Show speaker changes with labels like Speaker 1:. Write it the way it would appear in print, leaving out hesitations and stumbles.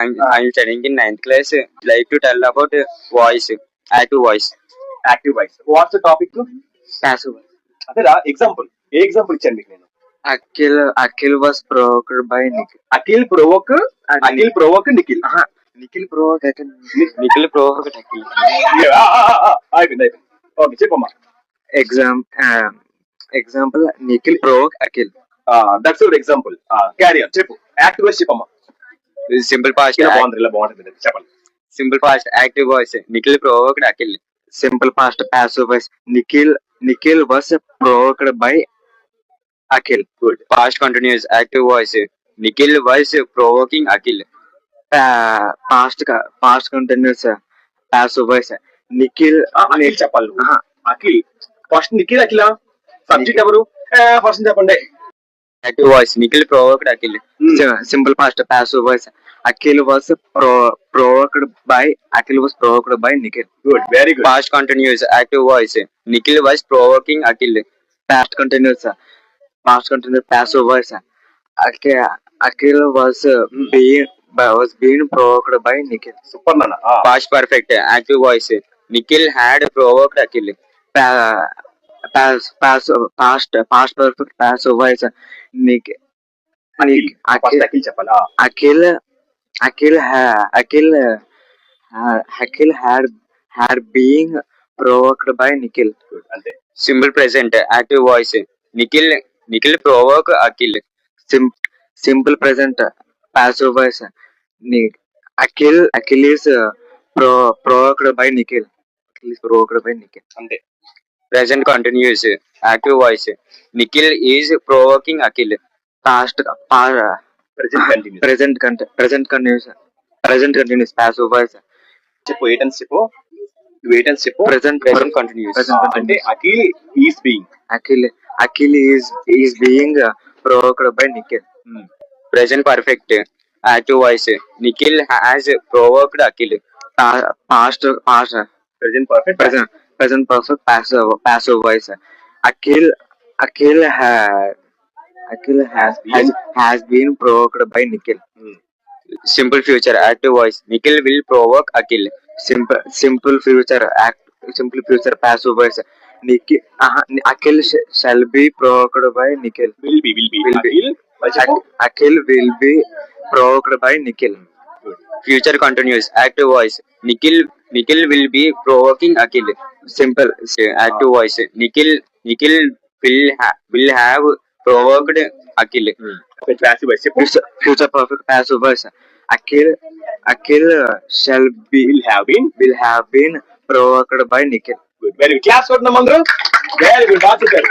Speaker 1: I'm studying in ninth class. Like to tell about voice, active voice,
Speaker 2: active voice. What's topic?
Speaker 1: passive voice.
Speaker 2: అదేరా example. ఏ example ఇచ్చాను మీకు నేను?
Speaker 1: Akhil was provoked by Nikhil.
Speaker 2: Akhil provoke Nikhil.
Speaker 1: Nikhil provoked Akhil. Nikhil provoked Akhil.
Speaker 2: అయిపోయింది. Okay చెప్పమ్మా.
Speaker 1: Example, Nikhil provoked Akhil.
Speaker 2: That's your example. Carry on చెప్పు. Active voice చెప్పమ్మా.
Speaker 1: Simple past.
Speaker 2: ఇలా బాగుంటుంది చెప్పండి.
Speaker 1: Simple past active voice. Nikhil provoked Akhil. Simple past passive voice. Nikhil was provoked by Akhil.
Speaker 2: Good.
Speaker 1: Past continuous active voice. Nikhil was provoking Akhil. Past continuous passive voice. Nikhil.
Speaker 2: Akhil చెప్పాలి. Akhil first Nikhil అఖిల subject ఎవరు? First చెప్పండి.
Speaker 1: Active voice. Nikhil provoked Akhil. Simple past passive voice. Akhil was provoked by Nikhil.
Speaker 2: Good. Very good.
Speaker 1: Past continuous active voice. Nikhil was provoking Akhil. Past continuous passive voice. Akhil was being provoked by Nikhil.
Speaker 2: Super nana.
Speaker 1: Past perfect active voice. Nikhil had provoked Akhil. Past perfect passive voice.
Speaker 2: Akhil చెప్పాలా?
Speaker 1: Akhil had being provoked by Nikhil.
Speaker 2: అంతే.
Speaker 1: Simple present active voice. Nikhil provoke Akhil. Simple present passive voice. Akhil is provoked by Nikhil.
Speaker 2: అంతే.
Speaker 1: Present continuous active voice. Nikhil is provoking Akhil. Present continuous passive voice.
Speaker 2: చెప్పు. Wait and చెప్పు.
Speaker 1: Present continuous.
Speaker 2: అంటే Akhil is being.
Speaker 1: Akhil is being provoked by Nikhil. Present perfect active voice. Nikhil has provoked Akhil. Past
Speaker 2: present perfect.
Speaker 1: present perfect passive voice. Akhil has been provoked by Nikhil. Simple future active voice. Nikhil will provoke Akhil. Simple future passive voice. Akhil shall be provoked by Nikhil.
Speaker 2: Will be.
Speaker 1: Akhil will be provoked by Nikhil. Future continuous active voice. Nikhil will be provoking Akhil. Simple active voice. Nikhil will have provoked Akhil.
Speaker 2: Passive voice చెప్పు.
Speaker 1: Future perfect passive voice. Akhil will have been provoked by Nikhil.
Speaker 2: Good. Very good. Class కొట్టినాం అందరూ. Very good. బాగా చెప్పారు.